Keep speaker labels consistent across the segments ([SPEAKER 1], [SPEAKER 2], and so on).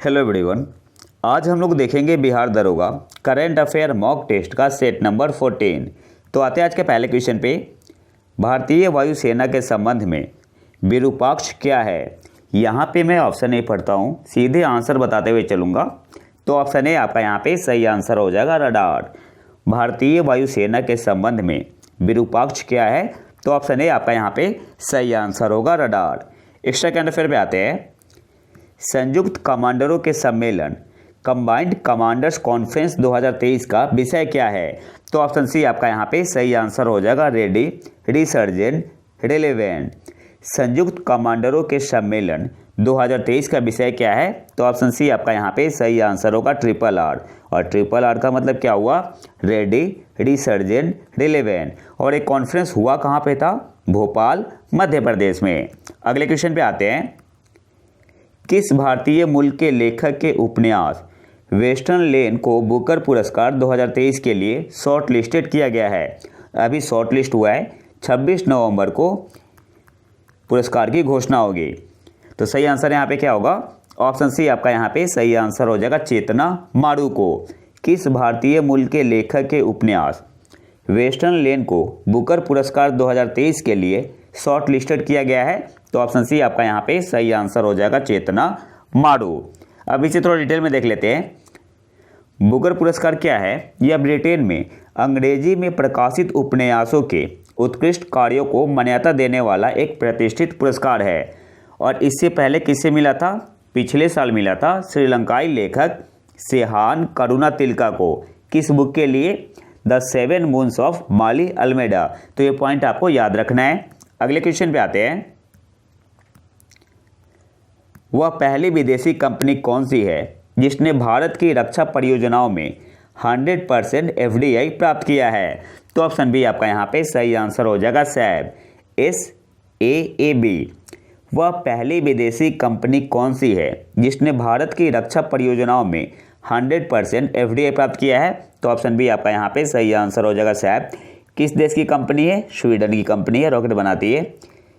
[SPEAKER 1] Hello everyone. आज हम लोग देखेंगे बिहार दरोगा करंट अफेयर मॉक टेस्ट का सेट नंबर 14। तो आते हैं आज के पहले क्वेश्चन पे। भारतीय वायुसेना के संबंध में विरूपाक्ष क्या है। यहाँ पे मैं ऑप्शन नहीं पढ़ता हूँ, सीधे आंसर बताते हुए चलूँगा। तो ऑप्शन ए आपका यहाँ पे सही आंसर हो जाएगा, रडार। भारतीय वायुसेना के संबंध में विरूपाक्ष क्या है, तो ऑप्शन ए आपका यहाँ पे सही आंसर होगा, रडार। एक्स्ट्रा करंट अफेयर पे आते हैं। संयुक्त कमांडरों के सम्मेलन कंबाइंड कमांडर्स कॉन्फ्रेंस 2023 का विषय क्या है, तो ऑप्शन सी आपका यहाँ पे सही आंसर हो जाएगा, रेडी, रिसर्जेंट, रिलेवेंट। संयुक्त कमांडरों के सम्मेलन 2023 का विषय क्या है, तो ऑप्शन सी आपका यहाँ पे सही आंसर होगा, ट्रिपल आर। और ट्रिपल आर का मतलब क्या हुआ, रेडी, रिसर्जेंट, रिलेवेंट। और एक कॉन्फ्रेंस हुआ कहाँ पे था, भोपाल, मध्य प्रदेश में। अगले क्वेश्चन पे आते हैं। किस भारतीय मूल के लेखक के उपन्यास वेस्टर्न लेन को बुकर पुरस्कार 2023 के लिए शॉर्ट लिस्टेड किया गया है। अभी शॉर्ट लिस्ट हुआ है, 26 नवंबर को पुरस्कार की घोषणा होगी। तो सही आंसर यहाँ पे क्या होगा, ऑप्शन सी आपका यहाँ पे सही आंसर हो जाएगा, चेतना मारू को। किस भारतीय मूल के लेखक के उपन्यास वेस्टर्न लेन को बुकर पुरस्कार 2023 के लिए शॉर्ट लिस्टेड किया गया है, तो ऑप्शन सी आपका यहाँ पे सही आंसर हो जाएगा, चेतना मारू। अब इसे थोड़ा डिटेल में देख लेते हैं। बुकर पुरस्कार क्या है, यह ब्रिटेन में अंग्रेजी में प्रकाशित उपन्यासों के उत्कृष्ट कार्यों को मान्यता देने वाला एक प्रतिष्ठित पुरस्कार है। और इससे पहले किससे मिला था, पिछले साल मिला था श्रीलंकाई लेखक सेहान करुणातिलका को। किस बुक के लिए, the 7 moons of Maali Almeida. तो ये पॉइंट आपको याद रखना है। अगले क्वेश्चन पे आते हैं। वह पहली विदेशी कंपनी कौन सी है जिसने भारत की रक्षा परियोजनाओं में 100% एफडीआई प्राप्त किया है, तो ऑप्शन बी आपका यहाँ पे सही आंसर हो जाएगा, सैब, SAAB। वह पहली विदेशी कंपनी कौन सी है जिसने भारत की रक्षा परियोजनाओं में 100% एफडीआई प्राप्त किया है, तो ऑप्शन बी आपका यहाँ पे सही आंसर हो जाएगा, सैब। किस देश की कंपनी है, स्वीडन की कंपनी है, रॉकेट बनाती है,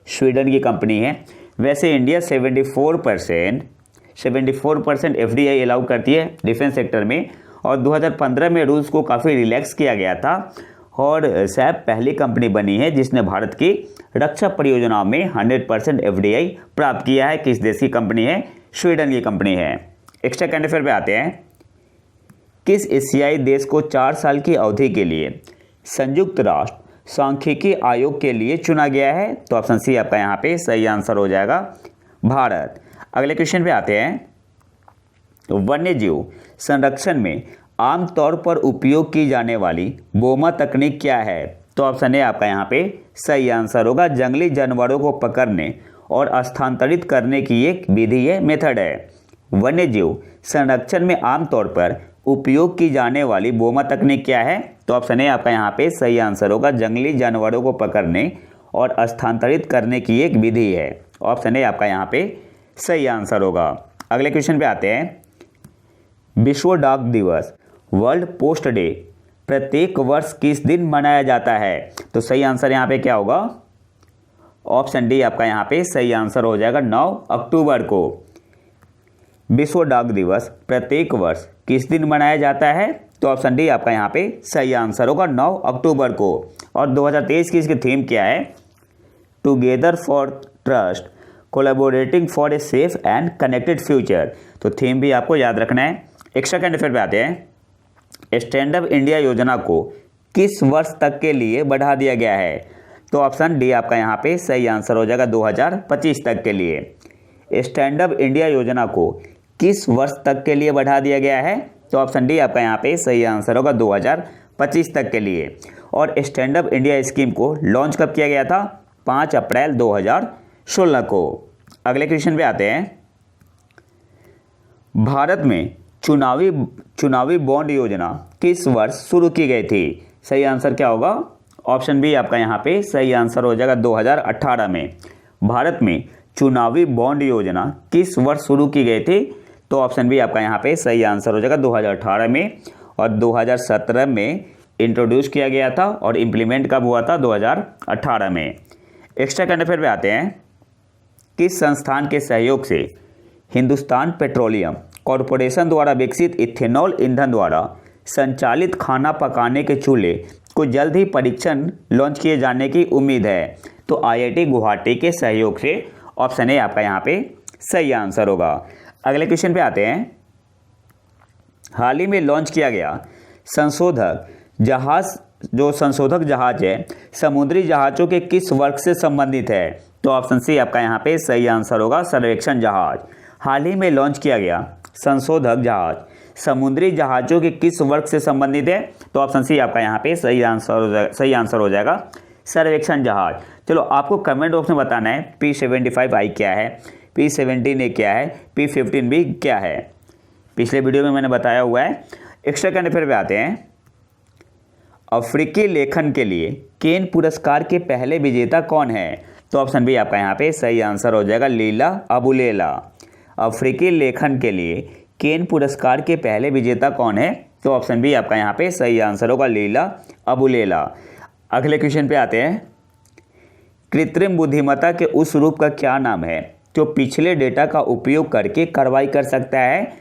[SPEAKER 1] स्वीडन की कंपनी है। वैसे इंडिया 74% एफडीआई अलाउ करती है डिफेंस सेक्टर में, और 2015 में रूल्स को काफ़ी रिलैक्स किया गया था। और सैब पहली कंपनी बनी है जिसने भारत की रक्षा परियोजनाओं में 100% एफडीआई प्राप्त किया है। किस देश की कंपनी है, स्वीडन की कंपनी है। एक्स्ट्रा करंट अफेयर पे आते हैं। किस एशियाई देश को 4 साल की अवधि के लिए संयुक्त राष्ट्र सांख्यिकी आयोग के लिए चुना गया है, तो ऑप्शन सी आपका यहाँ पे सही आंसर हो जाएगा, भारत। अगले क्वेश्चन पे आते हैं। वन्यजीव संरक्षण में आमतौर पर उपयोग की जाने वाली बोमा तकनीक क्या है, तो ऑप्शन ए आपका यहाँ पे सही आंसर होगा, जंगली जानवरों को पकड़ने और स्थानांतरित करने की एक विधि है, मेथड है। वन्यजीव संरक्षण में आमतौर पर उपयोग की जाने वाली बोमा तकनीक क्या है, तो ऑप्शन ए आपका यहाँ पे सही आंसर होगा, जंगली जानवरों को पकड़ने और स्थानांतरित करने की एक विधि है। ऑप्शन ए आपका यहाँ पे सही आंसर होगा। अगले क्वेश्चन पे आते हैं। विश्व डाक दिवस, वर्ल्ड पोस्ट डे प्रत्येक वर्ष किस दिन मनाया जाता है, तो सही आंसर यहाँ पे क्या होगा, ऑप्शन डी आपका यहाँ पे सही आंसर हो जाएगा, 9 अक्टूबर को। विश्व डाक दिवस प्रत्येक वर्ष किस दिन मनाया जाता है, तो ऑप्शन डी आपका यहाँ पे सही आंसर होगा, 9 अक्टूबर को। और 2023 की इसकी थीम क्या है, together for trust, collaborating for a safe and connected future. तो थीम भी आपको याद रखना है। एक्स्ट्रा करंट अफेयर पे आते हैं। स्टैंड अप इंडिया योजना को किस वर्ष तक के लिए बढ़ा दिया गया है, तो ऑप्शन डी आपका यहाँ पे सही आंसर हो जाएगा, 2025 तक के लिए। स्टैंड अप इंडिया योजना को किस वर्ष तक के लिए बढ़ा दिया गया है, तो ऑप्शन डी आपका यहाँ पे सही आंसर होगा, 2025 तक के लिए। और स्टैंड अप इंडिया स्कीम को लॉन्च कब किया गया था, 5 अप्रैल 2016 को। अगले क्वेश्चन पे आते हैं। भारत में चुनावी बॉन्ड योजना किस वर्ष शुरू की गई थी, सही आंसर क्या होगा, ऑप्शन बी आपका यहाँ पे सही आंसर हो जाएगा, 2018 में। भारत में चुनावी बॉन्ड योजना किस वर्ष शुरू की गई थी, तो ऑप्शन बी आपका यहाँ पे सही आंसर हो जाएगा, 2018 में। और 2017 में इंट्रोड्यूस किया गया था और इम्प्लीमेंट कब हुआ था, 2018 में। एक्स्ट्रा करंट अफेयर पे आते हैं। किस संस्थान के सहयोग से हिंदुस्तान पेट्रोलियम कॉरपोरेशन द्वारा विकसित इथेनॉल ईंधन द्वारा संचालित खाना पकाने के चूल्हे को जल्द ही परीक्षण लॉन्च किए जाने की उम्मीद है। तो IIT गुवाहाटी के सहयोग से ऑप्शन ए आपका यहाँ पे सही आंसर होगा। अगले क्वेश्चन पे आते हैं। हाल ही में लॉन्च किया गया संशोधक जहाज है समुद्री जहाज़ों के किस वर्ग से संबंधित है? तो ऑप्शन सी आपका यहाँ पे सही आंसर होगा, सर्वेक्षण जहाज। हाल ही में लॉन्च किया गया संशोधक जहाज समुद्री जहाज़ों के किस वर्ग से संबंधित है? तो ऑप्शन सी आपका यहाँ पे सही आंसर हो जाएगा, सर्वेक्षण जहाज। चलो आपको कमेंट बॉक्स में बताना है P75I क्या है, P17A क्या है, P15B क्या है। पिछले वीडियो में मैंने बताया हुआ है। एक्स्ट्रा करंट अफेयर पे आते हैं। अफ्रीकी लेखन के लिए केन पुरस्कार के पहले विजेता कौन है? तो ऑप्शन बी आपका यहाँ पे सही आंसर हो जाएगा, लीला अबुलेला। अफ्रीकी लेखन के लिए केन पुरस्कार के पहले विजेता कौन है? तो ऑप्शन बी आपका यहाँ पे सही आंसर होगा, लीला अबुलेला। अगले क्वेश्चन पे आते हैं। कृत्रिम बुद्धिमत्ता के उस रूप का क्या नाम है जो पिछले डेटा का उपयोग करके कार्रवाई कर सकता है?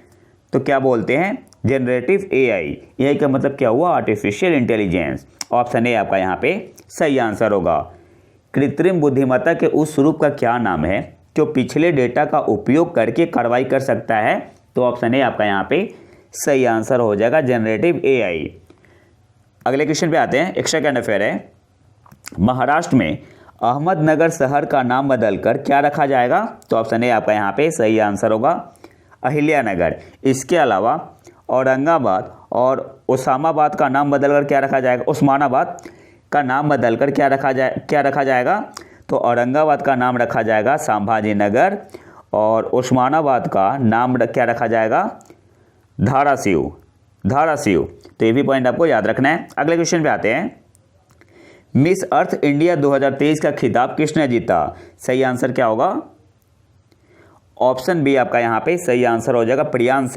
[SPEAKER 1] तो क्या बोलते हैं? Generative AI। AI का मतलब क्या हुआ? Artificial intelligence. ऑप्शन ए आपका यहाँ पे सही आंसर होगा। कृत्रिम बुद्धिमत्ता के उस रूप का क्या नाम है जो पिछले डेटा का उपयोग करके कार्रवाई कर सकता है? तो ऑप्शन ए आपका यहाँ पे सही आंसर हो जाएगा, जनरेटिव AI। अगले क्वेश्चन पे आते हैं। एक्स्ट्रा करंट अफेयर है। महाराष्ट्र में अहमदनगर शहर का नाम बदलकर क्या रखा जाएगा? तो ऑप्शन ए आपका यहाँ पे सही आंसर होगा, अहिल्यानगर। इसके अलावा औरंगाबाद और उस्मानाबाद का नाम बदलकर क्या रखा जाएगा? उस्मानाबाद का नाम बदलकर क्या रखा जाएगा? तो औरंगाबाद का नाम रखा जाएगा संभाजी नगर और उस्मानाबाद का नाम क्या रखा जाएगा? धाराशिव। तो ये भी पॉइंट आपको याद रखना है। अगले क्वेश्चन पे आते हैं। मिस अर्थ इंडिया 2023 का खिताब किसने जीता? सही आंसर क्या होगा? ऑप्शन बी आपका यहाँ पे सही आंसर हो जाएगा, Priyansh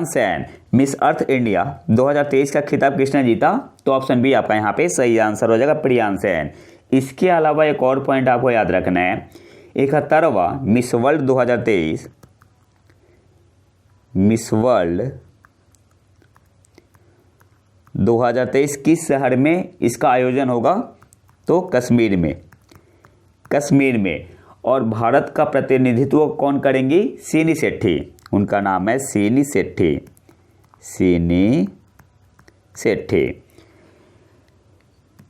[SPEAKER 1] San. Miss Earth India 2023 का खिताब किसने जीता? तो ऑप्शन बी आपका यहाँ पे सही आंसर हो जाएगा, प्रियांश सैन। इसके अलावा एक और पॉइंट आपको याद रखना है। 71वां मिस वर्ल्ड 2023 किस शहर में इसका आयोजन होगा? तो कश्मीर में। और भारत का प्रतिनिधित्व कौन करेंगी? सीनी शेट्टी। उनका नाम है सीनी शेट्टी।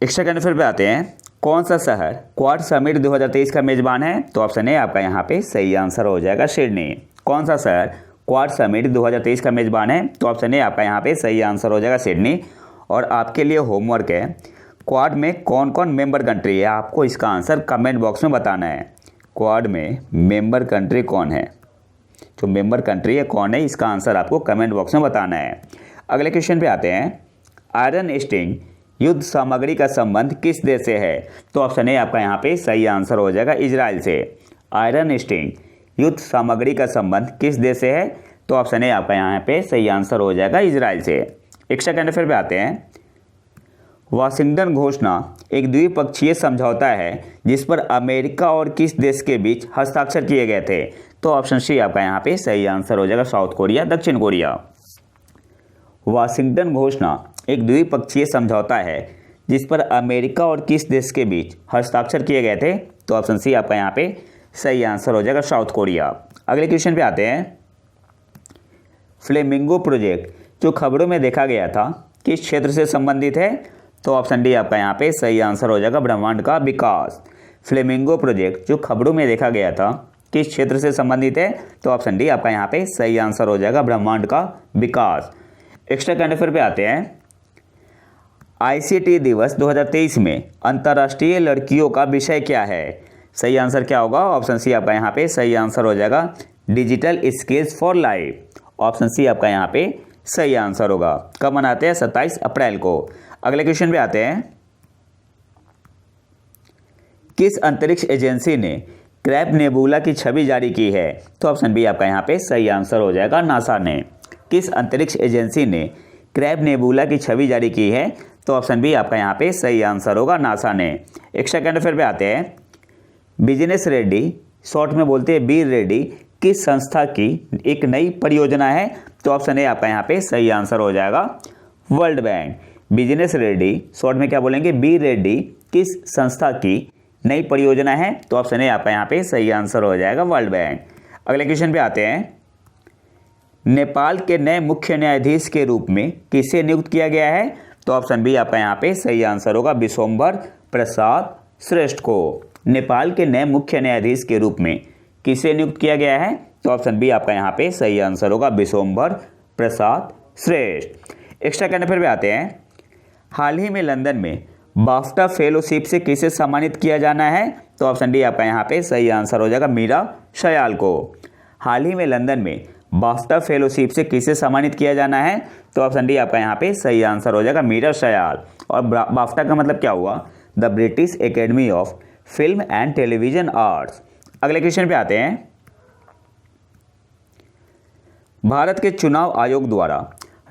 [SPEAKER 1] एक्स्ट्रा करंट अफेयर पे आते हैं। कौन सा शहर क्वाड समिट 2023 का मेजबान है? तो ऑप्शन ए आपका यहाँ पे सही आंसर हो जाएगा, सिडनी। कौन सा शहर क्वाड समिट 2023 का मेजबान है? तो ऑप्शन ए आपका यहाँ पे सही आंसर हो जाएगा, सिडनी। और आपके लिए होमवर्क है, क्वाड में कौन कौन मेंबर कंट्री है? आपको इसका आंसर कमेंट बॉक्स में बताना है। क्वाड में मेंबर कंट्री कौन है? जो मेंबर कंट्री है कौन है, इसका आंसर आपको कमेंट बॉक्स में बताना है। अगले क्वेश्चन पे आते हैं। आयरन स्टिंग युद्ध सामग्री का संबंध किस देश से है? तो ऑप्शन ए आपका यहाँ पे सही आंसर हो जाएगा, इजराइल से। आयरन स्टिंग युद्ध सामग्री का संबंध किस देश से है? तो ऑप्शन ए आपका यहाँ पे सही आंसर हो जाएगा, इजराइल से। एक्स्ट्रा करंट अफेयर पे आते हैं। वाशिंगटन घोषणा एक द्विपक्षीय समझौता है जिस पर अमेरिका और किस देश के बीच हस्ताक्षर किए गए थे? तो ऑप्शन सी आपका यहाँ पे सही आंसर हो जाएगा, साउथ कोरिया, दक्षिण कोरिया। वाशिंगटन घोषणा एक द्विपक्षीय समझौता है जिस पर अमेरिका और किस देश के बीच हस्ताक्षर किए गए थे? तो ऑप्शन सी आपका यहाँ पे सही आंसर हो जाएगा, साउथ कोरिया। अगले क्वेश्चन पे आते हैं। फ्लेमिंगो प्रोजेक्ट जो खबरों में देखा गया था किस क्षेत्र से संबंधित है? तो ऑप्शन डी आपका यहाँ पे सही आंसर हो जाएगा, ब्रह्मांड का विकास। फ्लेमिंगो प्रोजेक्ट जो खबरों में देखा गया था किस क्षेत्र से संबंधित है? तो ऑप्शन डी आपका यहाँ पे सही आंसर हो जाएगा, ब्रह्मांड का विकास। एक्स्ट्रा करंट अफेयर पे आते हैं। ICT दिवस 2023 में अंतर्राष्ट्रीय लड़कियों का विषय क्या है? सही आंसर क्या होगा? ऑप्शन सी आपका यहाँ पे सही आंसर हो जाएगा, digital skills for life. Option C आपका यहाँ पे सही आंसर होगा। कब मनाते हैं? 27 अप्रैल को। अगले क्वेश्चन पे आते हैं। किस अंतरिक्ष एजेंसी ने क्रैब नेबुला की छवि जारी की है? तो ऑप्शन बी आपका यहाँ पे सही आंसर हो जाएगा, नासा ने। किस अंतरिक्ष एजेंसी ने क्रैब नेबुला की छवि जारी की है? तो ऑप्शन बी आपका यहाँ पे सही आंसर होगा, नासा ने। एक्स्ट्रा करंट अफेयर पे आते हैं। बिजनेस रेड्डी, शॉर्ट में बोलते हैं बीर रेड्डी, किस संस्था की एक नई परियोजना है? तो ऑप्शन ए आपका यहाँ पे सही आंसर हो जाएगा world bank. Business ready, short में क्या बोलेंगे, बी रेडी, किस संस्था की नई परियोजना है? तो ऑप्शन ए आपका यहाँ पे सही आंसर हो जाएगा वर्ल्ड बैंक। अगले क्वेश्चन पे आते हैं। नेपाल के नए मुख्य न्यायाधीश के रूप में किसे नियुक्त किया गया है? तो ऑप्शन बी आपका यहाँ पे सही आंसर होगा विश्वम्भर प्रसाद श्रेष्ठ को। नेपाल के नए मुख्य न्यायाधीश के रूप में किसे नियुक्त किया गया है? तो ऑप्शन बी आपका यहाँ पे सही आंसर होगा विश्वम्भर प्रसाद श्रेष्ठ। एक्स्ट्रा करने फिर भी आते हैं। हाल ही में लंदन में बाफ्टा फेलोशिप से किसे सम्मानित किया जाना है? तो ऑप्शन डी आपका यहाँ पे सही आंसर हो जाएगा मीरा शयाल को। हाल ही में लंदन में बाफ्टा फेलोशिप से किसे सम्मानित किया जाना है? तो ऑप्शन डी आपका यहाँ पे सही आंसर हो जाएगा मीरा शयाल। और बाफ्टा का मतलब क्या हुआ? The British academy of film and television arts. अगले क्वेश्चन पे आते हैं। भारत के चुनाव आयोग द्वारा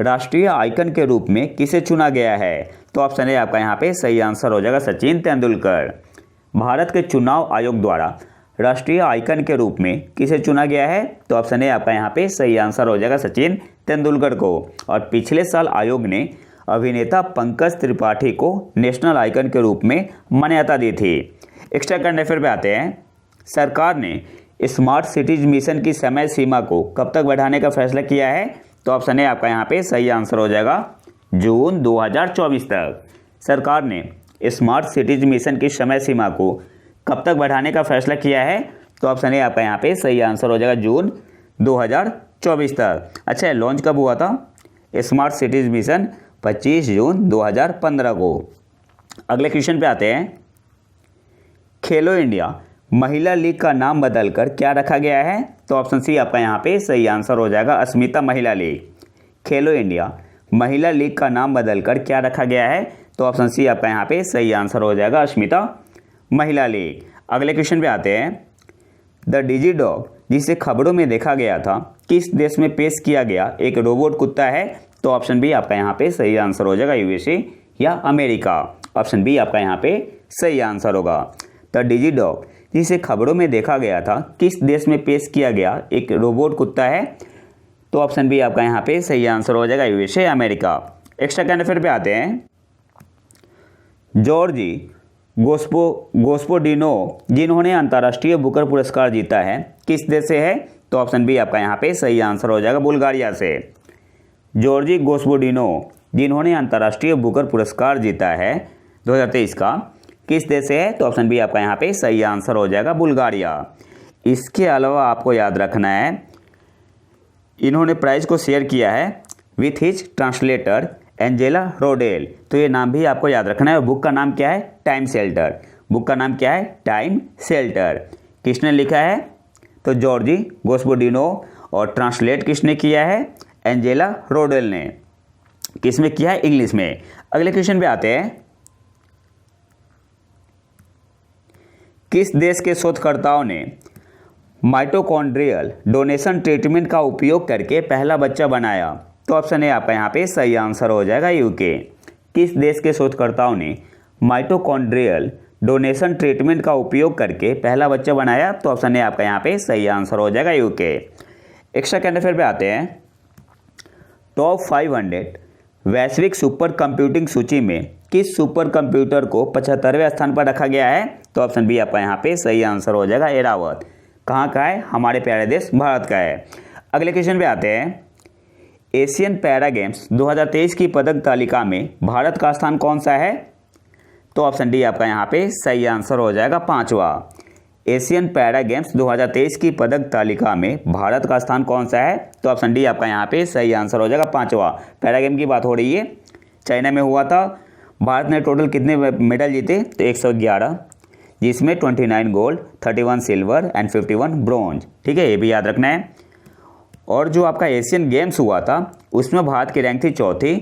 [SPEAKER 1] राष्ट्रीय आइकन के रूप में किसे चुना गया है? तो ऑप्शन ए आपका यहाँ पे सही आंसर हो जाएगा सचिन तेंदुलकर। भारत के चुनाव आयोग द्वारा राष्ट्रीय आइकन के रूप में किसे चुना गया है? तो ऑप्शन ए आपका यहाँ पे सही आंसर हो जाएगा सचिन तेंदुलकर को। और पिछले साल आयोग ने अभिनेता पंकज त्रिपाठी को नेशनल आइकन के रूप में मान्यता दी थी। एक्स्ट्रा करंट अफेयर पे आते हैं। सरकार ने स्मार्ट सिटीज मिशन की समय सीमा को कब तक बढ़ाने का फैसला किया है? तो ऑप्शन ए आपका यहाँ पे सही आंसर हो जाएगा जून 2024 तक। सरकार ने स्मार्ट सिटीज मिशन की समय सीमा को कब तक बढ़ाने का फैसला किया है? तो ऑप्शन ए आपका यहाँ पे सही आंसर हो जाएगा जून 2024 तक। अच्छा, लॉन्च कब हुआ था स्मार्ट सिटीज मिशन? 25 जून 2015 को। अगले क्वेश्चन पे आते हैं। खेलो इंडिया महिला लीग का नाम बदलकर क्या रखा गया है? तो ऑप्शन सी आपका यहाँ पे सही आंसर हो जाएगा अस्मिता महिला लीग। खेलो इंडिया महिला लीग का नाम बदलकर क्या रखा गया है? तो ऑप्शन सी आपका यहाँ पे सही आंसर हो जाएगा अस्मिता महिला लीग। अगले क्वेश्चन पे आते हैं। द डिजी डॉग जिसे खबरों में देखा गया था किस देश में पेश किया गया एक रोबोट कुत्ता है? तो ऑप्शन बी आपका यहाँ पे सही आंसर हो जाएगा यूएसए या अमेरिका। ऑप्शन बी आपका यहाँ पे सही आंसर होगा। द डिजी डॉग जिसे खबरों में देखा गया था किस देश में पेश किया गया एक रोबोट कुत्ता है? तो ऑप्शन बी आपका यहाँ पे सही आंसर हो जाएगा USA America. Extra current affair पे आते हैं। जॉर्जी गोस्पोडिनो जिन्होंने अंतर्राष्ट्रीय बुकर पुरस्कार जीता है किस देश से है? तो ऑप्शन बी आपका यहाँ पे सही आंसर हो जाएगा बुल्गारिया से। जॉर्जी गोस्पोडिनो जिन्होंने अंतर्राष्ट्रीय बुकर पुरस्कार जीता है 2023 का किस देश से है? तो ऑप्शन बी आपका यहाँ पे सही आंसर हो जाएगा बुल्गारिया। इसके अलावा आपको याद रखना है इन्होंने प्राइज को शेयर किया है with his translator Angela Rodel. तो ये नाम भी आपको याद रखना है। बुक का नाम क्या है? Time shelter. बुक का नाम क्या है? Time shelter. किसने लिखा है? तो जॉर्जी गोस्पोडिनो। और ट्रांसलेट किसने किया है? एंजेला रोडेल ने। किस में किया है? इंग्लिश में। अगले क्वेश्चन पे आते हैं। किस देश के शोधकर्ताओं ने माइटोकॉन्ड्रियल डोनेशन ट्रीटमेंट का उपयोग करके पहला बच्चा बनाया? तो ऑप्शन है आपका यहाँ पे सही आंसर हो जाएगा यूके। किस देश के शोधकर्ताओं ने माइटोकॉन्ड्रियल डोनेशन ट्रीटमेंट का उपयोग करके पहला बच्चा बनाया? तो ऑप्शन है आपका यहाँ पे सही आंसर हो जाएगा यूके। एक्स्ट्रा करंट अफेयर पे आते हैं। टॉप 500 वैश्विक सुपर कंप्यूटिंग सूची में किस सुपर कंप्यूटर को 75वें स्थान पर रखा गया है? तो ऑप्शन बी आपका यहाँ पे सही आंसर हो जाएगा एरावत। कहाँ का है? हमारे प्यारे देश भारत का है। अगले क्वेश्चन पे आते हैं। एशियन पैरा गेम्स 2023 की पदक तालिका में भारत का स्थान कौन सा है? तो ऑप्शन डी आपका यहाँ पे सही आंसर हो जाएगा 5वां। एशियन पैरा गेम्स 2023 की पदक तालिका में भारत का स्थान कौन सा है? तो ऑप्शन डी आपका यहाँ पे सही आंसर हो जाएगा 5वां। पैरा गेम की बात हो रही है, चाइना में हुआ था। भारत ने टोटल कितने मेडल जीते? तो 111, जिसमें 29 गोल्ड, 31 सिल्वर एंड 51 ब्रॉन्ज। ठीक है, ये भी याद रखना है। और जो आपका एशियन गेम्स हुआ था उसमें भारत की रैंक थी 4थी,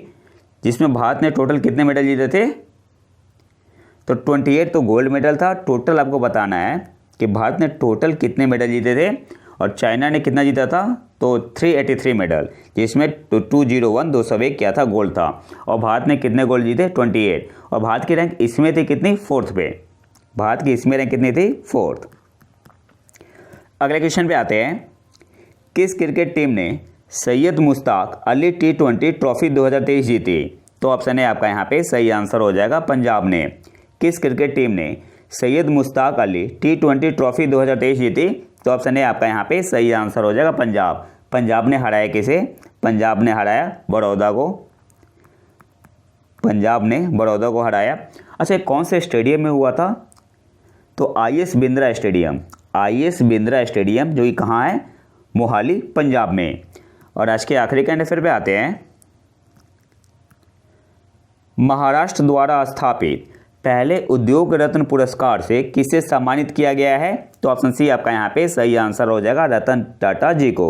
[SPEAKER 1] जिसमें भारत ने टोटल कितने मेडल जीते थे? तो 28 तो गोल्ड मेडल था। टोटल आपको बताना है कि भारत ने टोटल कितने मेडल जीते थे और चाइना ने कितना जीता था? तो 383 मेडल, जिसमें 201 201 क्या था? गोल्ड था। और भारत ने कितने गोल्ड जीते? 28। और भारत की रैंक इसमें थी कितनी? 4th पे। भारत की इसमें रैंक कितनी थी? 4th। अगले क्वेश्चन पे आते हैं। किस क्रिकेट टीम ने सैयद मुश्ताक अली T20 ट्रॉफी 2023 जीती? तो ऑप्शन है आपका यहाँ पे सही आंसर हो जाएगा पंजाब ने। किस क्रिकेट टीम ने सैयद मुश्ताक अली T20 ट्रॉफी 2023 जीती? तो ऑप्शन है आपका यहाँ पे सही आंसर हो जाएगा पंजाब। पंजाब ने हराया किसे? पंजाब ने हराया बड़ौदा को। पंजाब ने बड़ौदा को हराया। अच्छा, कौन से स्टेडियम में हुआ था? तो IS Bindra stadium. IS Bindra stadium जो कि कहाँ है? मोहाली पंजाब में। और आज के आखिरी करंट अफेयर पे आते हैं। महाराष्ट्र द्वारा स्थापित पहले उद्योग रत्न पुरस्कार से किसे सम्मानित किया गया है? तो ऑप्शन सी आपका यहाँ पे सही आंसर हो जाएगा रतन टाटा जी को।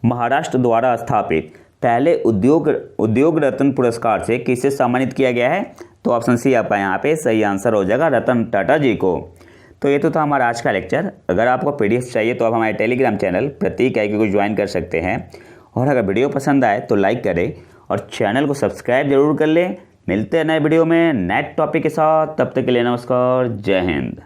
[SPEAKER 1] महाराष्ट्र द्वारा स्थापित पहले उद्योग रत्न पुरस्कार से किसे सम्मानित किया गया है? तो ऑप्शन सी आपका यहाँ पे सही आंसर हो जाएगा रतन टाटा जी को। तो ये तो था हमारा आज का लेक्चर। अगर आपको PDF चाहिए तो आप हमारे टेलीग्राम चैनल प्रतीक IQ को ज्वाइन कर सकते हैं। और अगर वीडियो पसंद आए तो लाइक करें और चैनल को सब्सक्राइब जरूर कर लें। मिलते हैं नए वीडियो में नए टॉपिक के साथ। तब तक के लिए नमस्कार, जय हिंद।